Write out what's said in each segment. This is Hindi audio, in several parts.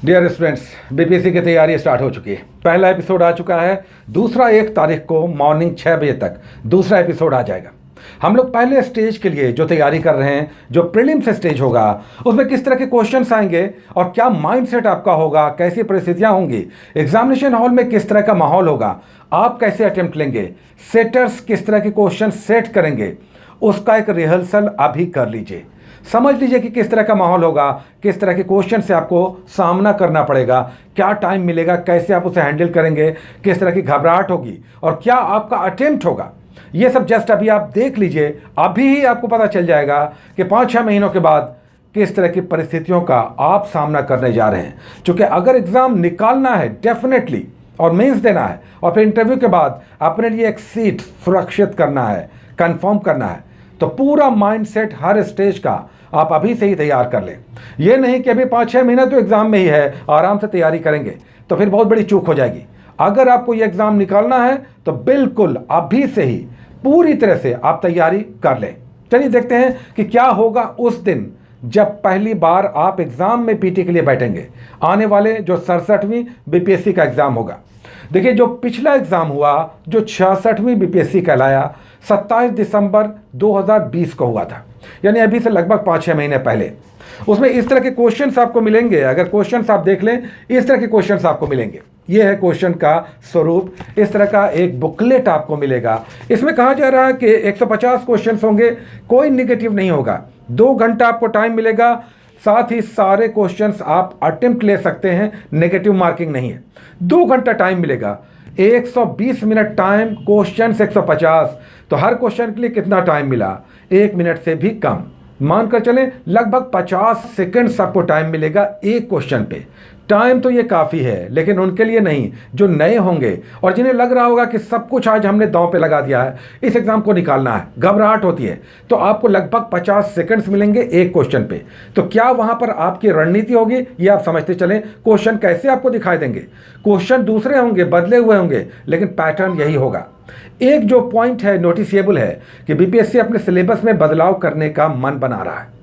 डियर स्टूडेंट्स, बीपीएससी की तैयारी स्टार्ट हो चुकी है। पहला एपिसोड आ चुका है। दूसरा 1 तारीख को मॉर्निंग 6 बजे तक दूसरा एपिसोड आ जाएगा। हम लोग पहले स्टेज के लिए जो तैयारी कर रहे हैं, जो प्रीलिम्स स्टेज होगा, उसमें किस तरह के क्वेश्चंस आएंगे और क्या माइंडसेट आपका होगा, कैसी परिस्थितियां होंगी, एग्जामिनेशन हॉल में किस तरह का माहौल होगा, आप कैसे अटेम्प्ट लेंगे, सेटर्स किस तरह के क्वेश्चन सेट करेंगे, उसका एक रिहर्सल अभी कर लीजिए। समझ लीजिए कि किस तरह का माहौल होगा, किस तरह के क्वेश्चन से आपको सामना करना पड़ेगा, क्या टाइम मिलेगा, कैसे आप उसे हैंडल करेंगे, किस तरह की घबराहट होगी और क्या आपका अटेम्प्ट होगा। ये सब जस्ट अभी आप देख लीजिए। अभी ही आपको पता चल जाएगा कि 5-6 महीनों के बाद किस तरह की परिस्थितियों का आप सामना करने जा रहे हैं। क्योंकि अगर एग्ज़ाम निकालना है डेफिनेटली और मेंस देना है और फिर इंटरव्यू के बाद अपने लिए एक सीट सुरक्षित करना है, कंफर्म करना है, तो पूरा माइंडसेट हर स्टेज का आप अभी से ही तैयार कर लें। ये नहीं कि अभी 5-6 महीना तो एग्ज़ाम में ही है, आराम से तैयारी करेंगे तो फिर बहुत बड़ी चूक हो जाएगी। अगर आपको ये एग्ज़ाम निकालना है तो बिल्कुल अभी से ही पूरी तरह से आप तैयारी कर लें। चलिए देखते हैं कि क्या होगा उस दिन जब पहली बार आप एग्ज़ाम में पीटी के लिए बैठेंगे। आने वाले जो 67वीं बीपीएससी का एग्ज़ाम होगा। देखिए, जो पिछला एग्ज़ाम हुआ, जो 66वीं बीपीएससी कहलाया, 27 दिसंबर 2020 को हुआ था, यानी अभी से लगभग 5-6 महीने पहले। उसमें इस तरह के क्वेश्चंस आपको मिलेंगे। अगर क्वेश्चंस आप देख लें, इस तरह के क्वेश्चंस आपको मिलेंगे। ये है क्वेश्चन का स्वरूप। इस तरह का एक बुकलेट आपको मिलेगा। इसमें कहा जा रहा है कि 150 क्वेश्चंस होंगे, कोई निगेटिव नहीं होगा। 2 घंटा आपको टाइम मिलेगा, साथ ही सारे क्वेश्चंस आप अटेम्प्ट ले सकते हैं, नेगेटिव मार्किंग नहीं है। 2 घंटा टाइम मिलेगा, 120 मिनट टाइम, क्वेश्चन 150, तो हर क्वेश्चन के लिए कितना टाइम मिला? 1 मिनट से भी कम। मानकर चलें लगभग 50 सेकंड्स आपको टाइम मिलेगा एक क्वेश्चन पे। टाइम तो ये काफ़ी है, लेकिन उनके लिए नहीं जो नए होंगे और जिन्हें लग रहा होगा कि सब कुछ आज हमने दांव पे लगा दिया है, इस एग्ज़ाम को निकालना है, घबराहट होती है, तो आपको लगभग 50 सेकंड्स मिलेंगे एक क्वेश्चन पे। तो क्या वहाँ पर आपकी रणनीति होगी, ये आप समझते चलें। क्वेश्चन कैसे आपको दिखाई देंगे? क्वेश्चन दूसरे होंगे, बदले हुए होंगे, लेकिन पैटर्न यही होगा। एक जो पॉइंट है, नोटिसेबल है कि बीपीएससी अपने सिलेबस में बदलाव करने का मन बना रहा है।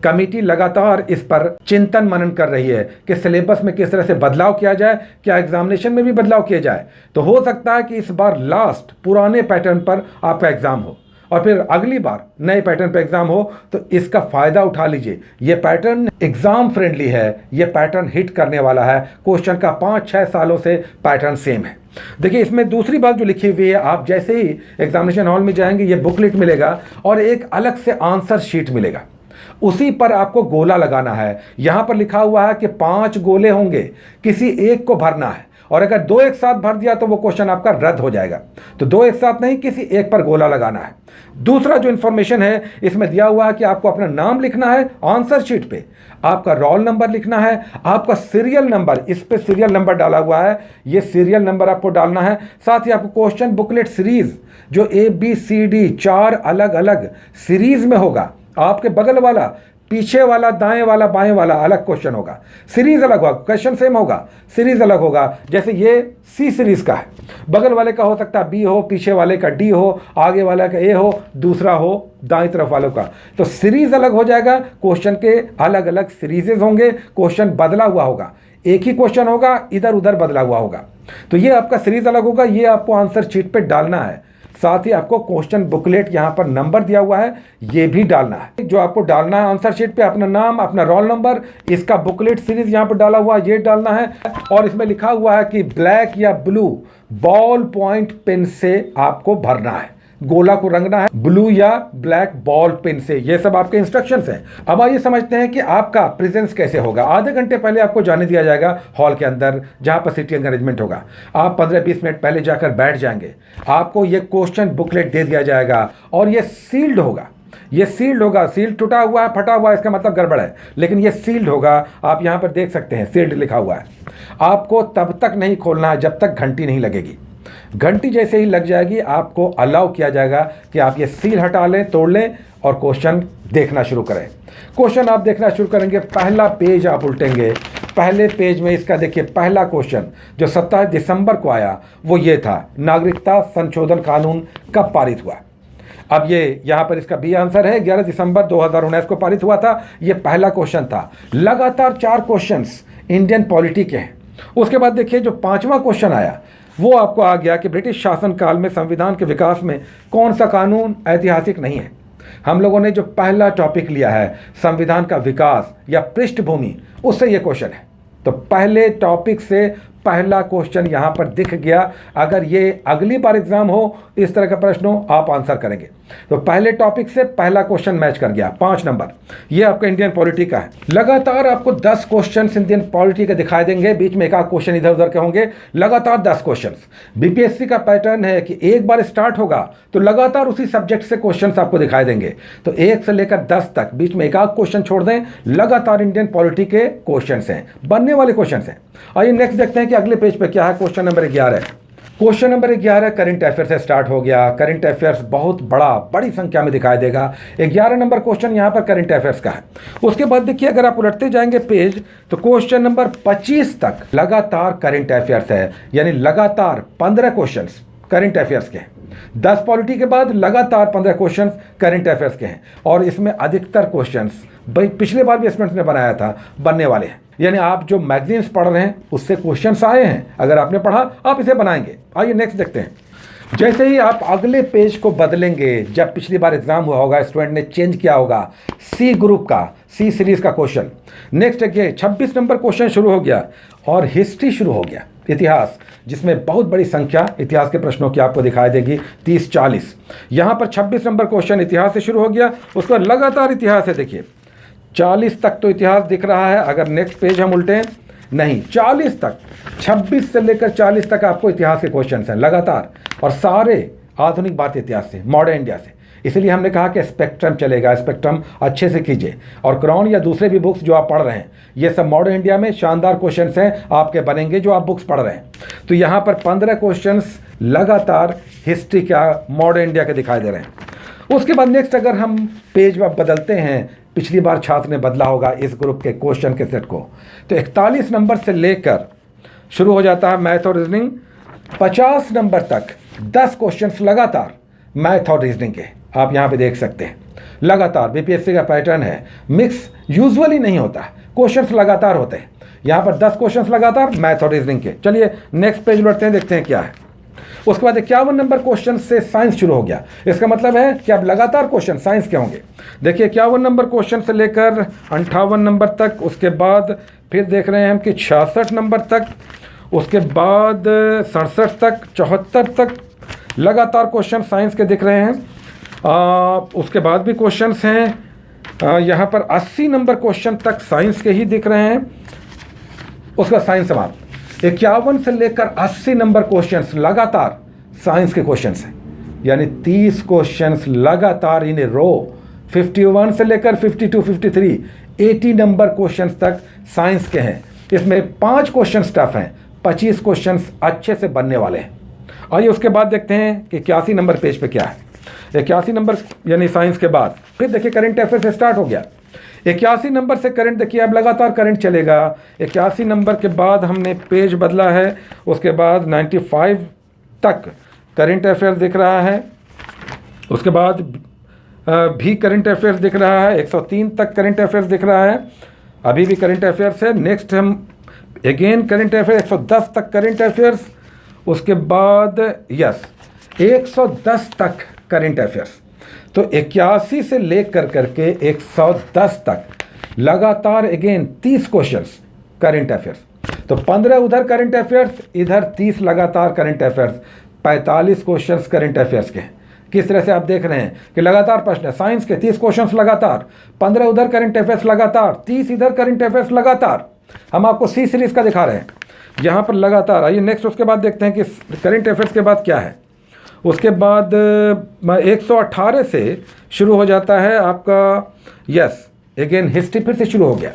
कमेटी लगातार इस पर चिंतन मनन कर रही है कि सिलेबस में किस तरह से बदलाव किया जाए, क्या एग्जामिनेशन में भी बदलाव किया जाए। तो हो सकता है कि इस बार लास्ट पुराने पैटर्न पर आपका एग्जाम हो और फिर अगली बार नए पैटर्न पर एग्जाम हो, तो इसका फ़ायदा उठा लीजिए। ये पैटर्न एग्ज़ाम फ्रेंडली है, ये पैटर्न हिट करने वाला है। क्वेश्चन का 5-6 सालों से पैटर्न सेम है। देखिए, इसमें दूसरी बात जो लिखी हुई है, आप जैसे ही एग्जामिनेशन हॉल में जाएंगे, ये बुकलेट मिलेगा और एक अलग से आंसर शीट मिलेगा। उसी पर आपको गोला लगाना है। यहां पर लिखा हुआ है कि 5 गोले होंगे, किसी एक को भरना है, और अगर 2 एक साथ भर दिया तो वो क्वेश्चन आपका रद्द हो जाएगा। तो 2 एक साथ नहीं, किसी एक पर गोला लगाना है। दूसरा जो इन्फॉर्मेशन है इसमें दिया हुआ है कि आपको अपना नाम लिखना है आंसर शीट पे, आपका रोल नंबर लिखना है, आपका सीरियल नंबर, इस पे सीरियल नंबर डाला हुआ है, ये सीरियल नंबर आपको डालना है। साथ ही आपको क्वेश्चन बुकलेट सीरीज जो ABCD 4 अलग अलग सीरीज में होगा, आपके बगल वाला, पीछे वाला, दाएं वाला, बाएं वाला अलग क्वेश्चन होगा, सीरीज अलग होगा, क्वेश्चन सेम होगा, सीरीज अलग होगा। जैसे ये C सीरीज का है, बगल वाले का हो सकता है B हो, पीछे वाले का D हो, आगे वाले का A हो, दूसरा हो दाएं तरफ वालों का, तो सीरीज अलग हो जाएगा। क्वेश्चन के अलग अलग सीरीजेज होंगे, क्वेश्चन बदला हुआ होगा, एक ही क्वेश्चन होगा, इधर उधर बदला हुआ होगा। तो ये आपका सीरीज अलग होगा, ये आपको आंसर शीट पे डालना है। साथ ही आपको क्वेश्चन बुकलेट यहाँ पर नंबर दिया हुआ है, ये भी डालना है। जो आपको डालना है आंसर शीट पे, अपना नाम, अपना रोल नंबर, इसका बुकलेट सीरीज यहाँ पर डाला हुआ है, ये डालना है। और इसमें लिखा हुआ है कि ब्लैक या ब्लू बॉल पॉइंट पेन से आपको भरना है, गोला को रंगना है ब्लू या ब्लैक बॉल पेन से। ये सब आपके इंस्ट्रक्शंस हैं। अब आइए समझते हैं कि आपका प्रेजेंस कैसे होगा। आधे घंटे पहले आपको जाने दिया जाएगा हॉल के अंदर, जहां पर सीटिंग अरेंजमेंट होगा। आप 15-20 मिनट पहले जाकर बैठ जाएंगे। आपको ये क्वेश्चन बुकलेट दे दिया जाएगा और ये सील्ड होगा। ये सील्ड होगा। सील टूटा हुआ है, फटा हुआ है, इसका मतलब गड़बड़ है, लेकिन ये सील्ड होगा। आप यहाँ पर देख सकते हैं सील्ड लिखा हुआ है। आपको तब तक नहीं खोलना है जब तक घंटी नहीं लगेगी। घंटी जैसे ही लग जाएगी आपको अलाउ किया जाएगा कि आप ये सील हटा लें, तोड़ लें और क्वेश्चन देखना शुरू करें। क्वेश्चन आप देखना शुरू करेंगे, पहला पेज आप उल्टेंगे। पहले पेज में इसका देखिए, पहला क्वेश्चन जो 27 दिसंबर को आया वो ये था, नागरिकता संशोधन कानून कब पारित हुआ। अब ये यहाँ पर इसका बी आंसर है। 11 दिसंबर 2019 को पारित हुआ था। ये पहला क्वेश्चन था। लगातार 4 क्वेश्चंस इंडियन पॉलिटी के हैं। उसके बाद देखिए जो 5वां क्वेश्चन आया वो आपको आ गया कि ब्रिटिश शासनकाल में संविधान के विकास में कौन सा कानून ऐतिहासिक नहीं है। हम लोगों ने जो पहला टॉपिक लिया है संविधान का विकास या पृष्ठभूमि, उससे ये क्वेश्चन है। तो पहले टॉपिक से पहला क्वेश्चन यहाँ पर दिख गया। अगर ये अगली बार एग्जाम हो, इस तरह का प्रश्न हो, आप आंसर करेंगे। तो पहले टॉपिक से पहला क्वेश्चन मैच कर गया। 5 नंबर ये आपका इंडियन पॉलिटी का है। लगातार आपको 10 क्वेश्चन इंडियन पॉलिटी के दिखाई देंगे, बीच में एक आध क्वेश्चन इधर उधर के होंगे। लगातार 10 क्वेश्चन। बीपीएससी का पैटर्न है कि एक बार स्टार्ट होगा तो लगातार उसी सब्जेक्ट से क्वेश्चन आपको दिखाई देंगे। तो 1 से लेकर 10 तक बीच में एक आध क्वेश्चन छोड़ दें, लगातार इंडियन पॉलिटी के क्वेश्चन हैं, बनने वाले क्वेश्चन हैं। आइए नेक्स्ट देखते हैं कि अगले पेज पे क्या है। Question number 11। Question number 11 current affair से स्टार्ट हो गया। करंट अफेयर्स बहुत बड़ी संख्या में दिखाई देगा। 11 नंबर क्वेश्चन यहाँ पर करंट अफेयर्स का है। उसके बाद देखिए अगर आप उलटते जाएंगे पेज तो क्वेश्चन नंबर 25 तक लगातार करंट अफेयर्स है, यानी लगातार 15 क्वेश्चन करंट अफेयर्स के हैं। 10 पॉलिटी के बाद लगातार 15 क्वेश्चन करंट अफेयर्स के हैं और इसमें अधिकतर क्वेश्चंस पिछले बार भी स्टूडेंट्स ने बनाया था, बनने वाले हैं। यानी आप जो मैगजीन्स पढ़ रहे हैं उससे क्वेश्चंस आए हैं, अगर आपने पढ़ा आप इसे बनाएंगे। आइए नेक्स्ट देखते हैं। जैसे ही आप अगले पेज को बदलेंगे, जब पिछली बार एग्जाम हुआ होगा स्टूडेंट ने चेंज किया होगा, सी ग्रुप का, सी सीरीज का क्वेश्चन। नेक्स्ट देखिए 26 नंबर क्वेश्चन शुरू हो गया और हिस्ट्री शुरू हो गया, इतिहास, जिसमें बहुत बड़ी संख्या इतिहास के प्रश्नों की आपको दिखाई देगी, 30-40। यहाँ पर 26 नंबर क्वेश्चन इतिहास से शुरू हो गया। उसका लगातार इतिहास है। देखिए 40 तक तो इतिहास दिख रहा है। अगर नेक्स्ट पेज हम उल्टे नहीं, 40 तक, 26 से लेकर 40 तक आपको इतिहास के क्वेश्चन हैं लगातार, और सारे आधुनिक भारतीय इतिहास से, मॉडर्न इंडिया से। इसलिए हमने कहा कि स्पेक्ट्रम चलेगा, स्पेक्ट्रम अच्छे से कीजिए। और क्रॉन या दूसरे भी बुक्स जो आप पढ़ रहे हैं, ये सब मॉडर्न इंडिया में शानदार क्वेश्चंस हैं आपके बनेंगे जो आप बुक्स पढ़ रहे हैं। तो यहाँ पर 15 क्वेश्चंस लगातार हिस्ट्री का, मॉडर्न इंडिया के दिखाई दे रहे हैं। उसके बाद नेक्स्ट अगर हम पेज बदलते हैं, पिछली बार छात्र ने बदला होगा इस ग्रुप के क्वेश्चन के सेट को, तो 41 नंबर से लेकर शुरू हो जाता है मैथ और रीजनिंग। 50 नंबर तक 10 क्वेश्चंस लगातार मैथ और रीजनिंग के आप यहाँ पे देख सकते हैं। लगातार बीपीएससी का पैटर्न है, मिक्स यूजुअली नहीं होता, क्वेश्चंस लगातार होते हैं। यहाँ पर 10 क्वेश्चंस लगातार मैथ और रीजनिंग के। चलिए नेक्स्ट पेज लौटते हैं, देखते हैं क्या है। उसके बाद 51 नंबर क्वेश्चन से साइंस शुरू हो गया। इसका मतलब है कि अब लगातार क्वेश्चन साइंस के होंगे। देखिए 51 नंबर क्वेश्चन से लेकर 58 नंबर तक, उसके बाद फिर देख रहे हैं हम कि 66 नंबर तक, उसके बाद 67 तक, 74 तक लगातार क्वेश्चन साइंस के दिख रहे हैं। उसके बाद भी क्वेश्चंस हैं यहाँ पर 80 नंबर क्वेश्चन तक साइंस के ही दिख रहे हैं। उसका साइंस सवाल 51 से लेकर 80 नंबर क्वेश्चंस लगातार साइंस के क्वेश्चंस हैं, यानी 30 क्वेश्चंस लगातार इन रो। 51 से लेकर 52, 53, 80 नंबर क्वेश्चंस तक साइंस के हैं। इसमें 5 क्वेश्चन टफ हैं, 25 क्वेश्चंस अच्छे से बनने वाले हैं। आइए उसके बाद देखते हैं कि 81 नंबर पेज पे क्या है। 81 नंबर यानी साइंस के बाद फिर देखिए करंट अफेयर से स्टार्ट हो गया। 81 नंबर से करंट देखिए अब लगातार करंट चलेगा। 81 नंबर के बाद हमने पेज बदला है, उसके बाद 95 तक करंट अफेयर दिख रहा है। उसके बाद भी करंट अफेयर्स दिख रहा है, 103 तक करंट अफेयर्स दिख रहा है, अभी भी करंट अफेयर्स है। नेक्स्ट हम अगेन करंट अफेयर 110 तक करंट अफेयर्स, उसके बाद 110 तक करंट अफेयर्स। तो 81 से लेकर करके 110 तक लगातार अगेन 30 क्वेश्चंस करंट अफेयर्स। तो 15 उधर करंट अफेयर्स, इधर 30 लगातार current affairs, 45 questions current affairs के। किस तरह से आप देख रहे हैं कि लगातार प्रश्न है। साइंस के 30 क्वेश्चंस लगातार, 15 उधर करंट अफेयर्स लगातार, 30 इधर करंट अफेयर्स लगातार। हम आपको सी सीरीज का दिखा रहे हैं यहाँ पर लगातार। आइए नेक्स्ट उसके बाद देखते हैं कि करंट अफेयर्स के बाद क्या है। उसके बाद 118 से शुरू हो जाता है आपका अगेन हिस्ट्री फिर से शुरू हो गया।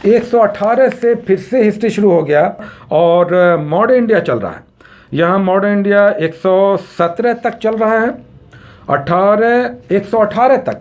118 से फिर से हिस्ट्री शुरू हो गया और मॉडर्न इंडिया चल रहा है। यहाँ मॉडर्न इंडिया 117 तक चल रहा है, 118 तक,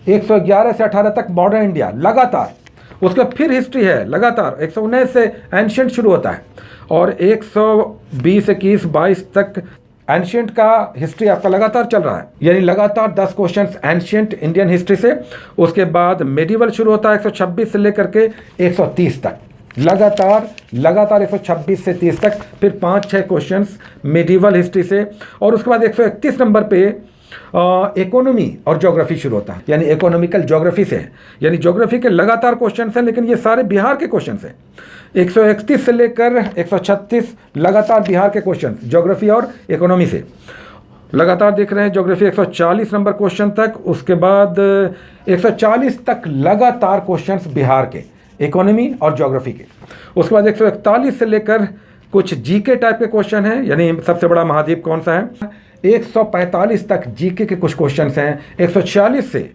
111 से 18 तक मॉडर्न इंडिया लगातार। उसका फिर हिस्ट्री है लगातार, 119 से एंशिएंट शुरू होता है और 120, 21, 22 तक एंशियंट का हिस्ट्री आपका लगातार चल रहा है, यानी लगातार 10 क्वेश्चंस एंशियंट इंडियन हिस्ट्री से। उसके बाद मेडिवल शुरू होता है 126 से लेकर के 130 तक, लगातार 126 से 30 तक, फिर 5-6 क्वेश्चंस मेडिवल हिस्ट्री से, और उसके बाद 131 नंबर पे इकोनॉमी और ज्योग्राफी शुरू होता है, यानी इकोनॉमिकल ज्योग्राफी से है, यानी ज्योग्राफी के लगातार क्वेश्चन हैं, लेकिन ये सारे बिहार के क्वेश्चन हैं। 131 से लेकर 136 लगातार बिहार के क्वेश्चन ज्योग्राफी और इकोनॉमी से लगातार देख रहे हैं। ज्योग्राफी 140 नंबर क्वेश्चन तक, उसके बाद 140 तक लगातार क्वेश्चंस बिहार के इकोनॉमी और ज्योग्राफी के। उसके बाद 141 से लेकर कुछ जीके टाइप के क्वेश्चन हैं, यानी सबसे बड़ा महाद्वीप कौन सा है। 145 तक जीके के कुछ क्वेश्चन हैं। 146 से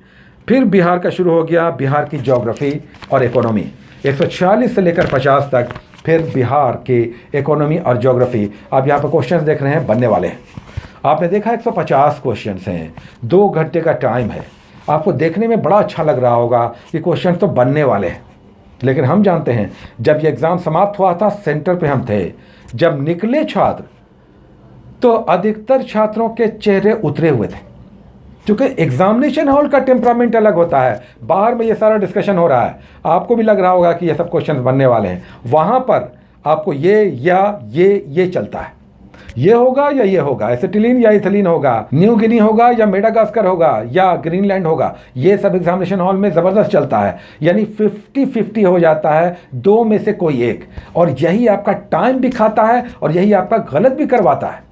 फिर बिहार का शुरू हो गया, बिहार की ज्योग्राफी और इकोनॉमी। 146 से लेकर 50 तक फिर बिहार की इकोनॉमी और ज्योग्राफी। आप यहाँ पर क्वेश्चंस देख रहे हैं बनने वाले हैं। आपने देखा 150 क्वेश्चंस हैं, 2 घंटे का टाइम है। आपको देखने में बड़ा अच्छा लग रहा होगा कि क्वेश्चन तो बनने वाले हैं, लेकिन हम जानते हैं जब ये एग्ज़ाम समाप्त हुआ था, सेंटर पे हम थे, जब निकले छात्र तो अधिकतर छात्रों के चेहरे उतरे हुए थे, क्योंकि एग्जामिनेशन हॉल का टेम्परामेंट अलग होता है। बाहर में ये सारा डिस्कशन हो रहा है, आपको भी लग रहा होगा कि ये सब क्वेश्चन बनने वाले हैं। वहाँ पर आपको ये चलता है, ये होगा या ये होगा, एसिटिलीन या इथिलीन होगा, न्यू गिनी होगा या मेडागास्कर होगा या ग्रीनलैंड होगा, ये सब एग्जामिनेशन हॉल में ज़बरदस्त चलता है। यानी 50-50 हो जाता है, 2 में से कोई एक, और यही आपका टाइम भी खाता है और यही आपका गलत भी करवाता है।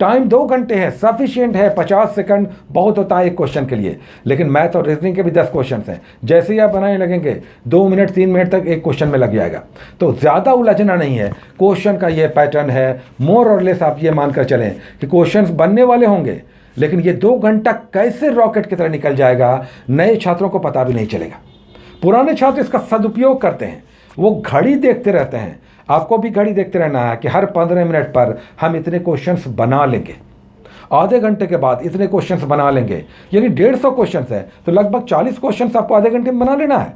टाइम 2 घंटे है, सफिशिएंट है। 50 सेकंड बहुत होता है एक क्वेश्चन के लिए, लेकिन मैथ और रीजनिंग के भी 10 क्वेश्चन हैं। जैसे ही आप बनाने लगेंगे 2 मिनट 3 मिनट तक एक क्वेश्चन में लग जाएगा। तो ज़्यादा उलझना नहीं है, क्वेश्चन का ये पैटर्न है। मोर और लेस आप ये मानकर चलें कि क्वेश्चन बनने वाले होंगे, लेकिन ये 2 घंटा कैसे रॉकेट की तरह निकल जाएगा, नए छात्रों को पता भी नहीं चलेगा। पुराने छात्र इसका सदुपयोग करते हैं, वो घड़ी देखते रहते हैं। आपको भी घड़ी देखते रहना है कि हर 15 मिनट पर हम इतने क्वेश्चंस बना लेंगे, आधे घंटे के बाद इतने क्वेश्चंस बना लेंगे, यानी 150 क्वेश्चंस है तो लगभग 40 क्वेश्चंस आपको आधे घंटे में बना लेना है।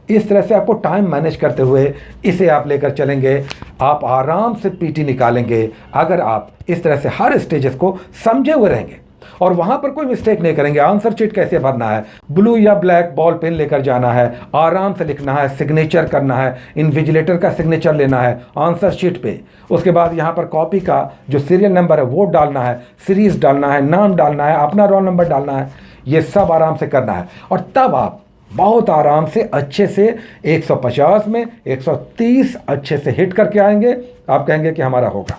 इस तरह से आपको टाइम मैनेज करते हुए इसे आप लेकर चलेंगे, आप आराम से पीटी निकालेंगे अगर आप इस तरह से हर स्टेजेस को समझे हुए रहेंगे और वहाँ पर कोई मिस्टेक नहीं करेंगे। आंसर शीट कैसे भरना है, ब्लू या ब्लैक बॉल पेन लेकर जाना है, आराम से लिखना है, सिग्नेचर करना है, इन्विजिलेटर का सिग्नेचर लेना है आंसर शीट पे। उसके बाद यहाँ पर कॉपी का जो सीरियल नंबर है वो डालना है, सीरीज डालना है, नाम डालना है, अपना रोल नंबर डालना है, ये सब आराम से करना है। और तब आप बहुत आराम से अच्छे से 150 में 130 अच्छे से हिट करके आएंगे। आप कहेंगे कि हमारा होगा,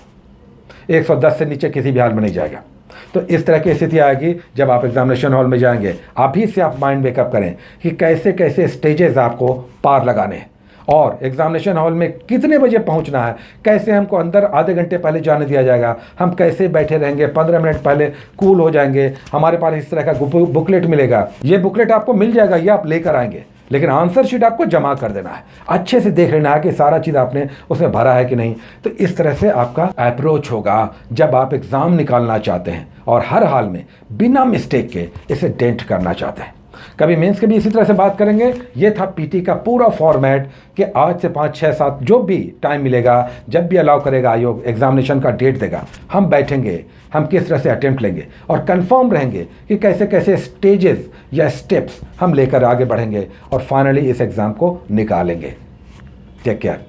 110 से नीचे किसी भी हाल में नहीं जाएगा। तो इस तरह की स्थिति आएगी जब आप एग्जामिनेशन हॉल में जाएंगे। अभी से आप माइंड मेकअप करें कि कैसे कैसे स्टेजेस आपको पार लगाने हैं और एग्जामिनेशन हॉल में कितने बजे पहुंचना है, कैसे हमको अंदर आधे घंटे पहले जाने दिया जाएगा, हम कैसे बैठे रहेंगे, 15 मिनट पहले कूल हो जाएंगे। हमारे पास इस तरह का बुकलेट मिलेगा, ये बुकलेट आपको मिल जाएगा, ये आप लेकर आएंगे, लेकिन आंसर शीट आपको जमा कर देना है। अच्छे से देख लेना है कि सारा चीज़ आपने उसमें भरा है कि नहीं। तो इस तरह से आपका अप्रोच होगा जब आप एग्ज़ाम निकालना चाहते हैं और हर हाल में बिना मिस्टेक के इसे डेंट करना चाहते हैं। कभी मेंस के भी इसी तरह से बात करेंगे। ये था पीटी का पूरा फॉर्मेट कि आज से 5, 6, 7 जो भी टाइम मिलेगा, जब भी अलाउ करेगा आयोग, एग्जामिनेशन का डेट देगा, हम बैठेंगे, हम किस तरह से अटेम्प्ट लेंगे और कंफर्म रहेंगे कि कैसे कैसे स्टेजेस या स्टेप्स हम लेकर आगे बढ़ेंगे और फाइनली इस एग्ज़ाम को निकालेंगे। Take care.